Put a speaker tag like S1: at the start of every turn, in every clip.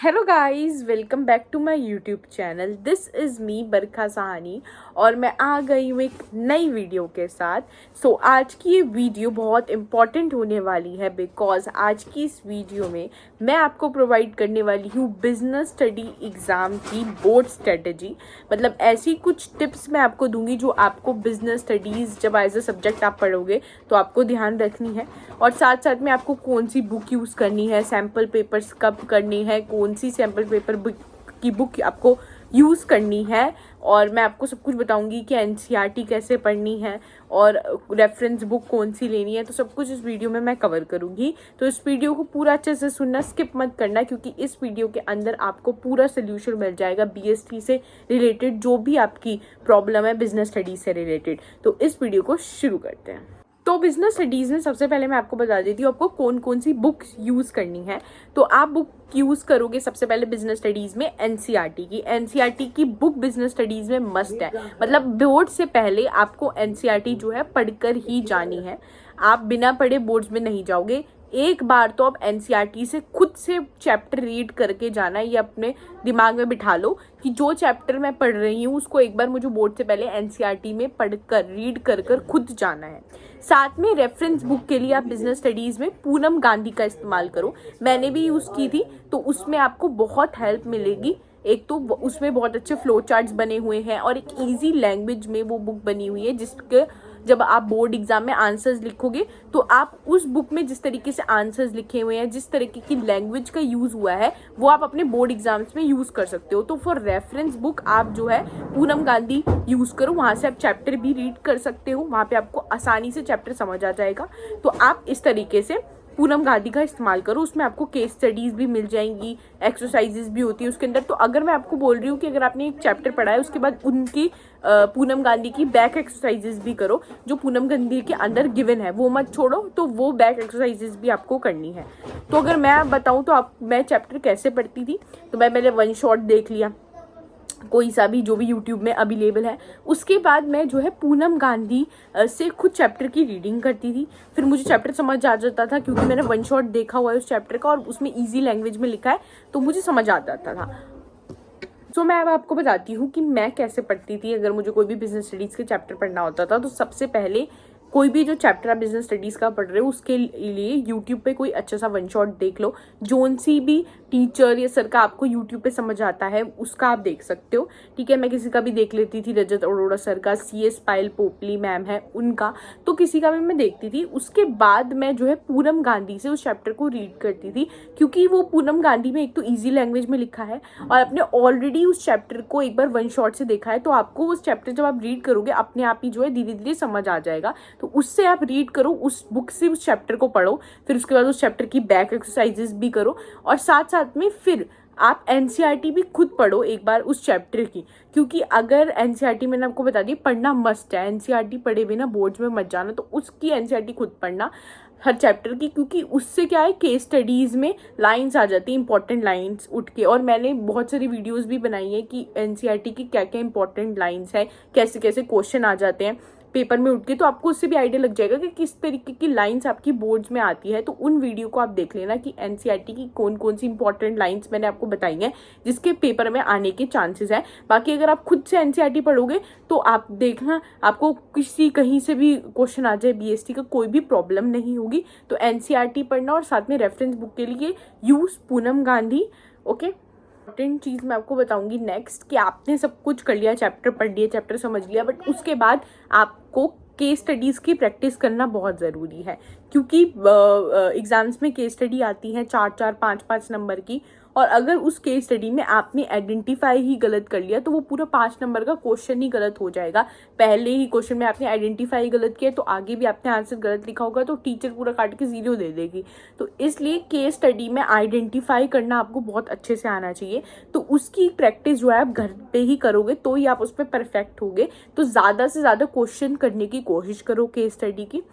S1: Hello guys, welcome back to my YouTube channel. This is me Barkha Sahani और मैं आ गई हूँ एक नई वीडियो के साथ। आज की ये वीडियो बहुत इम्पॉर्टेंट होने वाली है बिकॉज आज की इस वीडियो में मैं आपको प्रोवाइड करने वाली हूँ बिजनेस स्टडी एग्ज़ाम की बोर्ड स्ट्रेटजी। मतलब ऐसी कुछ टिप्स मैं आपको दूंगी जो आपको बिजनेस स्टडीज़ जब एज अ सब्जेक्ट आप पढ़ोगे तो आपको ध्यान रखनी है, और साथ साथ में आपको कौन सी बुक यूज़ करनी है, सैम्पल पेपर्स कब करनी है, कौन सी सैम्पल पेपर की बुक आपको यूज़ करनी है, और मैं आपको सब कुछ बताऊंगी कि एनसीईआरटी कैसे पढ़नी है और रेफरेंस बुक कौन सी लेनी है। तो सब कुछ इस वीडियो में मैं कवर करूंगी। तो इस वीडियो को पूरा अच्छे से सुनना, स्किप मत करना, क्योंकि इस वीडियो के अंदर आपको पूरा सोल्यूशन मिल जाएगा बीएसटी से रिलेटेड, जो भी आपकी प्रॉब्लम है बिजनेस स्टडीज से रिलेटेड। तो इस वीडियो को शुरू करते हैं। तो बिजनेस स्टडीज़ में सबसे पहले मैं आपको बता देती हूँ आपको कौन कौन सी बुक यूज़ करनी है। तो आप बुक यूज़ करोगे सबसे पहले बिजनेस स्टडीज़ में एनसीईआरटी की। एनसीईआरटी की बुक बिजनेस स्टडीज़ में मस्ट है, मतलब बोर्ड से पहले आपको एनसीईआरटी जो है पढ़कर ही जानी है। आप बिना पढ़े बोर्ड्स में नहीं जाओगे। एक बार तो आप एनसीईआरटी से खुद से चैप्टर रीड करके जाना है। ये अपने दिमाग में बिठा लो कि जो चैप्टर मैं पढ़ रही हूँ उसको एक बार मुझे बोर्ड से पहले एनसीईआरटी में पढ़कर रीड कर खुद जाना है। साथ में रेफरेंस बुक के लिए आप बिजनेस स्टडीज़ में पूनम गांधी का इस्तेमाल करो। मैंने भी यूज़ की थी, तो उसमें आपको बहुत हेल्प मिलेगी। एक तो उसमें बहुत अच्छे फ्लो चार्ट्स बने हुए हैं और एक इजी लैंग्वेज में वो बुक बनी हुई है, जिसके जब आप बोर्ड एग्जाम में आंसर्स लिखोगे तो आप उस बुक में जिस तरीके से आंसर्स लिखे हुए हैं, जिस तरीके की लैंग्वेज का यूज़ हुआ है, वो आप अपने बोर्ड एग्जाम्स में यूज़ कर सकते हो। तो फॉर रेफरेंस बुक आप जो है पूनम गांधी यूज़ करो। वहाँ से आप चैप्टर भी रीड कर सकते हो, वहाँ पे आपको आसानी से चैप्टर समझ आ जाएगा। तो आप इस तरीके से पूनम गांधी का इस्तेमाल करो। उसमें आपको केस स्टडीज़ भी मिल जाएंगी, एक्सरसाइजेज भी होती है उसके अंदर। तो अगर मैं आपको बोल रही हूँ कि अगर आपने एक चैप्टर पढ़ा है उसके बाद उनकी पूनम गांधी की बैक एक्सरसाइजेज भी करो, जो पूनम गांधी के अंदर गिवन है वो मत छोड़ो। तो वो बैक एक्सरसाइजेज भी आपको करनी है। तो अगर मैं बताऊँ तो मैं चैप्टर कैसे पढ़ती थी, तो मैं पहले वन शॉट देख लिया, कोई सा भी जो भी यूट्यूब में अवेलेबल है। उसके बाद मैं जो है पूनम गांधी से खुद चैप्टर की रीडिंग करती थी। फिर मुझे चैप्टर समझ आ जाता था, क्योंकि मैंने वन शॉट देखा हुआ है उस चैप्टर का और उसमें इजी लैंग्वेज में लिखा है, तो मुझे समझ आ जाता था। मैं अब आपको बताती हूँ कि मैं कैसे पढ़ती थी। अगर मुझे कोई भी बिजनेस स्टडीज़ के चैप्टर पढ़ना होता था, तो सबसे पहले कोई भी जो चैप्टर आप बिजनेस स्टडीज़ का पढ़ रहे हो उसके लिए यूट्यूब पे कोई अच्छा सा वन शॉट देख लो। जोन सी भी टीचर या सर का आपको यूट्यूब पे समझ आता है उसका आप देख सकते हो। ठीक है, मैं किसी का भी देख लेती थी, रजत अरोड़ा सर का, CS पायल पोपली मैम है उनका, तो किसी का भी मैं देखती थी। उसके बाद मैं जो है पूनम गांधी से उस चैप्टर को रीड करती थी, क्योंकि वो पूनम गांधी में एक तो ईजी लैंग्वेज में लिखा है और आपने ऑलरेडी उस चैप्टर को एक बार वन शॉट से देखा है, तो आपको उस चैप्टर जब आप रीड करोगे अपने आप ही जो है धीरे धीरे समझ आ जाएगा। तो उससे आप रीड करो, उस बुक से उस चैप्टर को पढ़ो, फिर उसके बाद उस चैप्टर की बैक एक्सरसाइजेस भी करो, और साथ साथ में फिर आप एनसीईआरटी भी खुद पढ़ो एक बार उस चैप्टर की। क्योंकि अगर एनसीईआरटी मैंने आपको बता दी पढ़ना मस्ट है, एनसीईआरटी पढ़े बिना बोर्ड्स में मत जाना। तो उसकी एनसीईआरटी खुद पढ़ना हर चैप्टर की, क्योंकि उससे क्या है केस स्टडीज़ में लाइंस आ जाती हैं, इंपॉर्टेंट लाइंस उठ के। और मैंने बहुत सारी वीडियोस भी बनाई है कि एनसीईआरटी की क्या क्या इंपॉर्टेंट लाइंस है, कैसे कैसे क्वेश्चन आ जाते हैं पेपर में उठ के। तो आपको उससे भी आइडिया लग जाएगा कि किस तरीके की लाइंस आपकी बोर्ड्स में आती है। तो उन वीडियो को आप देख लेना कि एनसीईआरटी की कौन कौन सी इंपॉर्टेंट लाइंस मैंने आपको बताई हैं जिसके पेपर में आने के चांसेस है। बाकी अगर आप खुद से एनसीईआरटी पढ़ोगे तो आप देखना आपको कहीं से भी क्वेश्चन आ जाए बीएसटी का, कोई भी प्रॉब्लम नहीं होगी। तो एनसीईआरटी पढ़ना और साथ में रेफरेंस बुक के लिए use Poonam Gandhi. Okay, important चीज़ मैं आपको बताऊंगी नेक्स्ट, कि आपने सब कुछ कर लिया, चैप्टर पढ़ लिया, चैप्टर समझ लिया, बट उसके बाद आपको केस स्टडीज़ की प्रैक्टिस करना बहुत ज़रूरी है। क्योंकि एग्ज़ाम्स में केस स्टडी आती है 4-4, 5-5 नंबर की, और अगर उस केस स्टडी में आपने आइडेंटिफाई ही गलत कर लिया तो वो पूरा 5 नंबर का क्वेश्चन ही गलत हो जाएगा। पहले ही क्वेश्चन में आपने आइडेंटिफाई गलत किया तो आगे भी आपने आंसर गलत लिखा होगा, तो टीचर पूरा काट के 0 दे देगी। तो इसलिए केस स्टडी में आइडेंटिफाई करना आपको बहुत अच्छे से आना चाहिए। तो उसकी प्रैक्टिस जो है आप घर पे ही करोगे तो ही आप उस पर परफेक्ट होगे। तो ज़्यादा से ज़्यादा क्वेश्चन करने की कोशिश करो केस स्टडी की।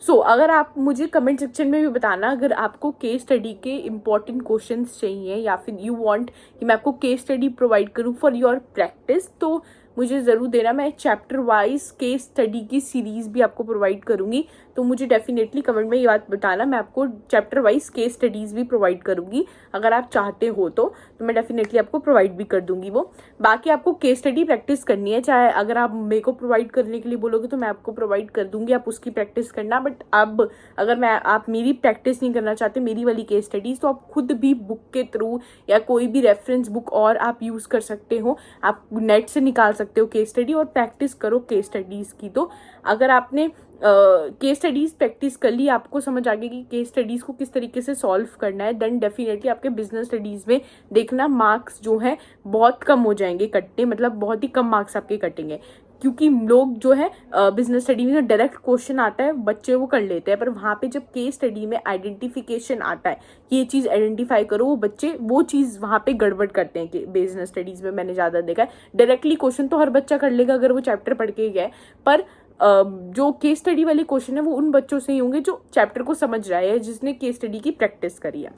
S1: अगर आप मुझे कमेंट सेक्शन में भी बताना अगर आपको केस स्टडी के इम्पॉर्टेंट क्वेश्चंस चाहिए, या फिर यू वांट कि मैं आपको केस स्टडी प्रोवाइड करूं फॉर योर प्रैक्टिस, तो मुझे ज़रूर देना। मैं चैप्टर वाइज केस स्टडी की सीरीज़ भी आपको प्रोवाइड करूंगी, तो मुझे डेफिनेटली कमेंट में ये बात बताना। मैं आपको चैप्टर वाइज केस स्टडीज़ भी प्रोवाइड करूँगी, अगर आप चाहते हो तो मैं डेफिनेटली आपको प्रोवाइड भी कर दूँगी वो। बाकी आपको केस स्टडी प्रैक्टिस करनी है, चाहे अगर आप मेरे को प्रोवाइड करने के लिए बोलोगे तो मैं आपको प्रोवाइड कर दूँगी, आप उसकी प्रैक्टिस करना। बट अब अगर आप मेरी प्रैक्टिस नहीं करना चाहते, मेरी वाली केस स्टडीज़, तो आप खुद भी बुक के थ्रू या कोई भी रेफरेंस बुक और आप यूज़ कर सकते हो, आप नेट से निकाल सकते हो केस स्टडी और प्रैक्टिस करो केस स्टडीज़ की। तो अगर आपने केस स्टडीज़ प्रैक्टिस कर ली, आपको समझ आ गई कि केस स्टडीज़ को किस तरीके से सॉल्व करना है, देन डेफिनेटली आपके बिजनेस स्टडीज़ में देखना मार्क्स जो है बहुत कम हो जाएंगे कटने, मतलब बहुत ही कम मार्क्स आपके कटेंगे। क्योंकि लोग जो है बिजनेस स्टडी में जो डायरेक्ट क्वेश्चन आता है बच्चे वो कर लेते हैं, पर वहाँ पे जब केस स्टडी में आइडेंटिफिकेशन आता है कि ये चीज़ आइडेंटिफाई करो, वो बच्चे वो चीज़ वहाँ पे गड़बड़ करते हैं। कि बिजनेस स्टडीज़ में मैंने ज़्यादा देखा है, डायरेक्टली क्वेश्चन तो हर बच्चा कर लेगा अगर वो चैप्टर पढ़ के गया है, पर जो केस स्टडी वाले क्वेश्चन है वो उन बच्चों से ही होंगे जो चैप्टर को समझ रहा है, जिसने केस स्टडी की प्रैक्टिस करी है।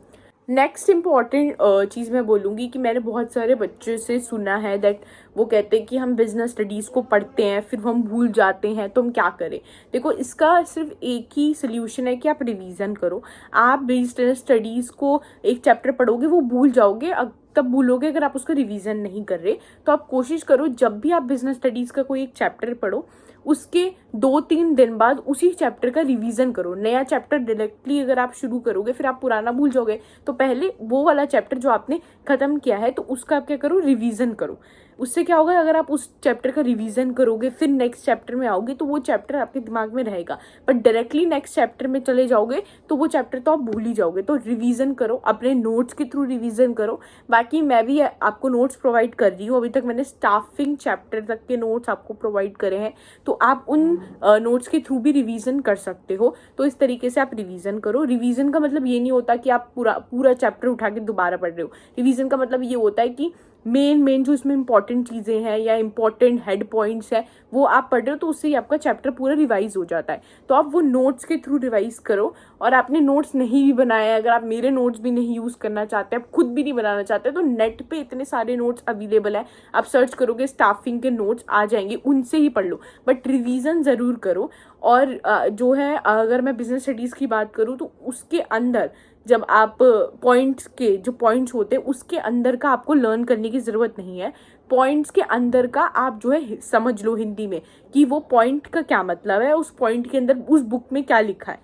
S1: नेक्स्ट इम्पॉर्टेंट चीज़ मैं बोलूँगी कि मैंने बहुत सारे बच्चों से सुना है दैट वो कहते हैं कि हम बिजनेस स्टडीज़ को पढ़ते हैं फिर हम भूल जाते हैं, तो हम क्या करें। देखो, इसका सिर्फ एक ही सोल्यूशन है कि आप रिवीजन करो। आप बिजनेस स्टडीज़ को एक चैप्टर पढ़ोगे वो भूल जाओगे, तब भूलोगे अगर आप उसका रिवीजन नहीं कर रहे। तो आप कोशिश करो जब भी आप बिजनेस स्टडीज़ का कोई एक चैप्टर पढ़ो, उसके 2-3 दिन बाद उसी चैप्टर का रिवीजन करो। नया चैप्टर डायरेक्टली अगर आप शुरू करोगे फिर आप पुराना भूल जाओगे, तो पहले वो वाला चैप्टर जो आपने खत्म किया है तो उसका आप क्या करो, रिवीजन करो। उससे क्या होगा, अगर आप उस चैप्टर का रिवीजन करोगे फिर नेक्स्ट चैप्टर में आओगे तो वो चैप्टर आपके दिमाग में रहेगा। बट डायरेक्टली नेक्स्ट चैप्टर में चले जाओगे तो वो चैप्टर तो आप भूल ही जाओगे। तो रिवीजन करो, अपने नोट्स के थ्रू रिवीजन करो। बाकी मैं भी आपको नोट्स प्रोवाइड कर रही हूँ, अभी तक मैंने स्टाफिंग चैप्टर तक के नोट्स आपको प्रोवाइड करे हैं, तो आप उन नोट्स के थ्रू भी रिवीजन कर सकते हो। तो इस तरीके से आप रिवीजन करो। रिवीजन का मतलब ये नहीं होता कि आप पूरा चैप्टर उठा के दोबारा पढ़ रहे हो। रिवीजन का मतलब ये होता है कि मेन जो इसमें इंपॉर्टेंट चीज़ें हैं या इंपॉर्टेंट हेड पॉइंट्स हैं वो आप पढ़ रहे हो, तो उससे ही आपका चैप्टर पूरा रिवाइज हो जाता है। तो आप वो नोट्स के थ्रू रिवाइज करो। और आपने नोट्स नहीं भी बनाए, अगर आप मेरे नोट्स भी नहीं यूज़ करना चाहते, आप खुद भी नहीं बनाना चाहते, तो नेट पे इतने सारे नोट्स अवेलेबल है, आप सर्च करोगे स्टाफिंग के नोट्स आ जाएंगे, उनसे ही पढ़ लो। बट रिवीजन ज़रूर करो। और जो है, अगर मैं बिजनेस स्टडीज़ की बात करूँ तो उसके अंदर जब आप पॉइंट्स के जो पॉइंट्स होते हैं उसके अंदर का आपको लर्न करने की ज़रूरत नहीं है। पॉइंट्स के अंदर का आप जो है समझ लो हिंदी में कि वो पॉइंट का क्या मतलब है, उस पॉइंट के अंदर उस बुक में क्या लिखा है।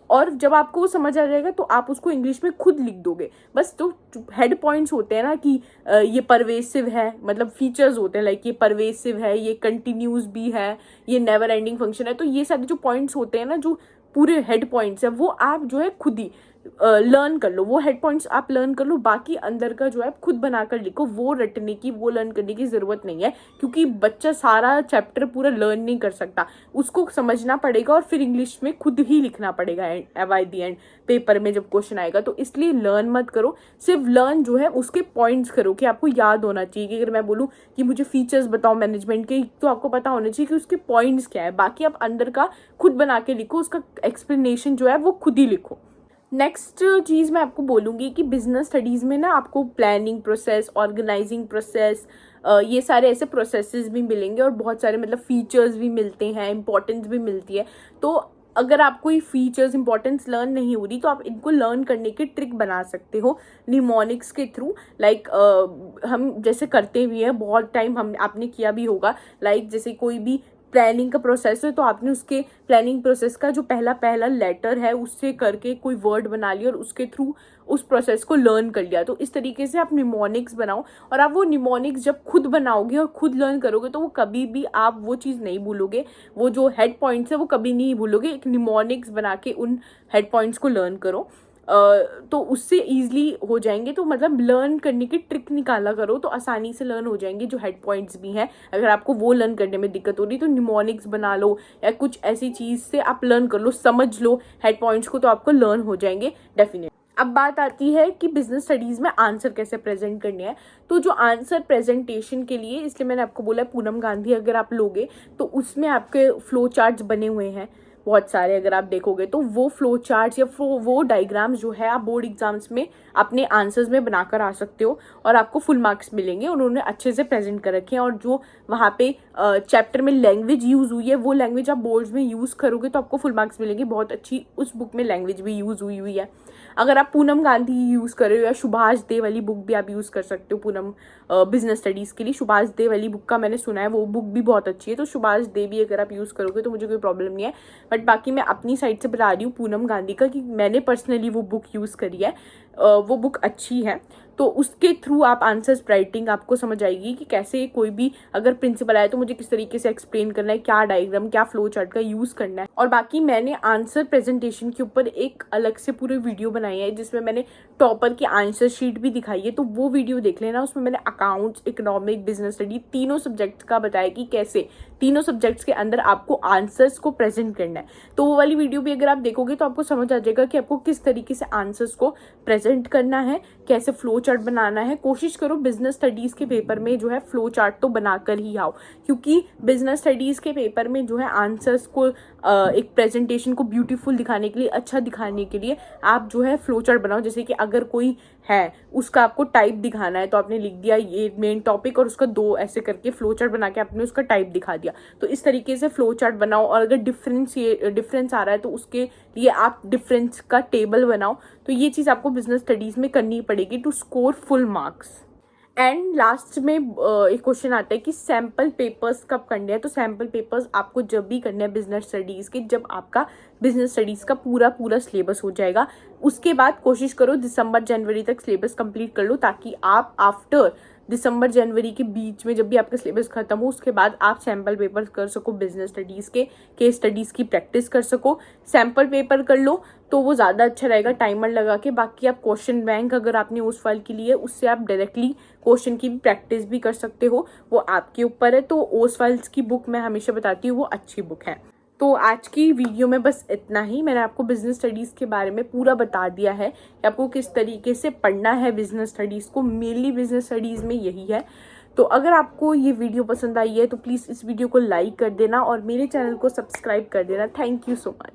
S1: और जब आपको वो समझ आ जाएगा तो आप उसको इंग्लिश में खुद लिख दोगे। बस तो हेड पॉइंट्स होते हैं ना कि ये परवेसिव है, मतलब फीचर्स होते हैं, लाइक ये परवेसिव है, ये कंटिन्यूस भी है, ये नेवर एंडिंग फंक्शन है। तो ये सारे जो पॉइंट्स होते हैं ना, जो पूरे हेड पॉइंट्स है, वो आप जो है खुद ही लर्न कर लो। वो हेड पॉइंट्स आप लर्न कर लो, बाकी अंदर का जो है खुद बनाकर लिखो। वो रटने की, वो लर्न करने की ज़रूरत नहीं है, क्योंकि बच्चा सारा चैप्टर पूरा लर्न नहीं कर सकता, उसको समझना पड़ेगा और फिर इंग्लिश में खुद ही लिखना पड़ेगा बाय द एंड पेपर में जब क्वेश्चन आएगा। तो इसलिए लर्न मत करो, सिर्फ लर्न जो है उसके पॉइंट्स करो कि आपको याद होना चाहिए। कि अगर मैं बोलूँ कि मुझे फीचर्स बताओ मैनेजमेंट के, तो आपको पता होना चाहिए कि उसके पॉइंट्स क्या है। बाकी आप अंदर का खुद बना के लिखो, उसका एक्सप्लेनेशन जो है वो खुद ही लिखो। नेक्स्ट चीज़ मैं आपको बोलूँगी कि बिजनेस स्टडीज़ में ना आपको प्लानिंग प्रोसेस, ऑर्गेनाइजिंग प्रोसेस, ये सारे ऐसे प्रोसेसेस भी मिलेंगे और बहुत सारे मतलब फीचर्स भी मिलते हैं, इंपॉर्टेंस भी मिलती है। तो अगर आपको ये फीचर्स इंपॉर्टेंस लर्न नहीं हो रही तो आप इनको लर्न करने की ट्रिक बना सकते हो निमोनिक्स के थ्रू। लाइक हम जैसे करते भी हैं बहुत टाइम, आपने किया भी होगा। लाइक जैसे कोई भी प्लानिंग का प्रोसेस है तो आपने उसके प्लानिंग प्रोसेस का जो पहला लेटर है उससे करके कोई वर्ड बना लिया और उसके थ्रू उस प्रोसेस को लर्न कर लिया। तो इस तरीके से आप निमोनिक्स बनाओ, और आप वो निमोनिक्स जब खुद बनाओगे और खुद लर्न करोगे तो वो कभी भी आप वो चीज़ नहीं भूलोगे, वो जो हेड पॉइंट्स है वो कभी नहीं भूलोगे। एक निमोनिक्स बना के उन हेड पॉइंट्स को लर्न करो, तो उससे ईजिली हो जाएंगे। तो मतलब लर्न करने की ट्रिक निकाला करो तो आसानी से लर्न हो जाएंगे जो हेड पॉइंट्स भी हैं। अगर आपको वो लर्न करने में दिक्कत हो रही तो निमोनिक्स बना लो या कुछ ऐसी चीज़ से आप लर्न कर लो, समझ लो हेड पॉइंट्स को, तो आपको लर्न हो जाएंगे डेफिनेट। अब बात आती है कि बिजनेस स्टडीज़ में आंसर कैसे प्रेजेंट करने हैं। तो जो आंसर प्रेजेंटेशन के लिए, इसलिए मैंने आपको बोला पूनम गांधी अगर आप लोगे तो उसमें आपके फ्लो चार्ट्स बने हुए हैं। बहुत सारे अगर आप देखोगे तो वो फ्लो चार्ट या वो डायग्राम्स जो है आप बोर्ड एग्जाम्स में अपने आंसर्स में बनाकर आ सकते हो और आपको फुल मार्क्स मिलेंगे। उन्होंने अच्छे से प्रेजेंट कर रखे हैं और जो वहाँ पे चैप्टर में लैंग्वेज यूज़ हुई है वो लैंग्वेज आप बोर्ड्स में यूज़ करोगे तो आपको फुल मार्क्स मिलेंगे। बहुत अच्छी उस बुक में लैंग्वेज भी यूज़ हुई है। अगर आप पूनम गांधी यूज़ कर रहे हो या सुभाष दे वाली बुक भी आप यूज़ कर सकते हो पूनम बिजनेस स्टडीज़ के लिए। सुभाष दे वाली बुक का मैंने सुना है वो बुक भी बहुत अच्छी है, तो सुभाष दे भी अगर आप यूज़ करोगे तो मुझे कोई प्रॉब्लम नहीं है। बट बाकी मैं अपनी साइड से बता रही हूँ पूनम गांधी का कि मैंने पर्सनली वो बुक यूज़ करी है, वो बुक अच्छी है। तो उसके थ्रू आप आंसर्स राइटिंग आपको समझ आएगी कि कैसे कोई भी अगर प्रिंसिपल आए तो मुझे किस तरीके से एक्सप्लेन करना है, क्या डायग्राम क्या फ्लो चार्ट का यूज़ करना है। और बाकी मैंने आंसर प्रेजेंटेशन के ऊपर एक अलग से पूरे वीडियो बनाई है जिसमें मैंने टॉपर की आंसर शीट भी दिखाई है, तो वो वीडियो देख लेना। उसमें मैंने अकाउंट्स, इकोनॉमिक, बिजनेस स्टडी तीनों सब्जेक्ट्स का बताया कि कैसे तीनों सब्जेक्ट्स के अंदर आपको आंसर्स को प्रेजेंट करना है। तो वो वाली वीडियो भी अगर आप देखोगे तो आपको समझ आ जाएगा कि आपको किस तरीके से आंसर्स को प्रेजेंट करना है, कैसे फ्लो चार्ट बनाना है। कोशिश करो बिजनेस स्टडीज़ के पेपर में जो है फ्लो चार्ट तो बनाकर ही आओ, क्योंकि बिजनेस स्टडीज़ के पेपर में जो है आंसर्स को एक प्रेजेंटेशन को ब्यूटीफुल दिखाने के लिए, अच्छा दिखाने के लिए आप जो है फ्लो चार्ट बनाओ। जैसे कि अगर कोई है उसका आपको टाइप दिखाना है तो आपने लिख दिया ये मेन टॉपिक और उसका 2 ऐसे करके फ्लो चार्ट बना के आपने उसका टाइप दिखा दिया। तो इस तरीके से फ्लो चार्ट बनाओ और अगर डिफरेंस आ रहा है तो उसके लिए आप डिफरेंस का टेबल बनाओ। तो ये चीज़ आपको बिजनेस स्टडीज़ में करनी पड़ेगी to score full marks. And last में एक क्वेश्चन आता है कि सैम्पल पेपर्स कब करने हैं। तो सैम्पल पेपर्स आपको जब भी करने हैं बिजनेस स्टडीज़ के, जब आपका बिजनेस स्टडीज़ का पूरा सिलेबस हो जाएगा। उसके बाद कोशिश करो दिसंबर जनवरी तक सिलेबस कंप्लीट कर लो, ताकि आप आफ्टर दिसंबर जनवरी के बीच में जब भी आपका सिलेबस खत्म हो उसके बाद आप सैम्पल पेपर कर सको बिजनेस स्टडीज़ के, केस स्टडीज़ की प्रैक्टिस कर सको। सैम्पल पेपर कर लो तो वो ज़्यादा अच्छा रहेगा टाइमर लगा के। बाकी आप क्वेश्चन बैंक अगर आपने उस फाइल के लिए, उससे आप डायरेक्टली क्वेश्चन की प्रैक्टिस भी कर सकते हो, वो आपके ऊपर है। तो ओस फाइल्स की बुक मैं हमेशा बताती हूँ वो अच्छी बुक है। तो आज की वीडियो में बस इतना ही। मैंने आपको बिजनेस स्टडीज़ के बारे में पूरा बता दिया है कि आपको किस तरीके से पढ़ना है बिजनेस स्टडीज़ को। मेनली बिजनेस स्टडीज़ में यही है। तो अगर आपको ये वीडियो पसंद आई है तो प्लीज़ इस वीडियो को लाइक कर देना और मेरे चैनल को सब्सक्राइब कर देना। Thank you so much.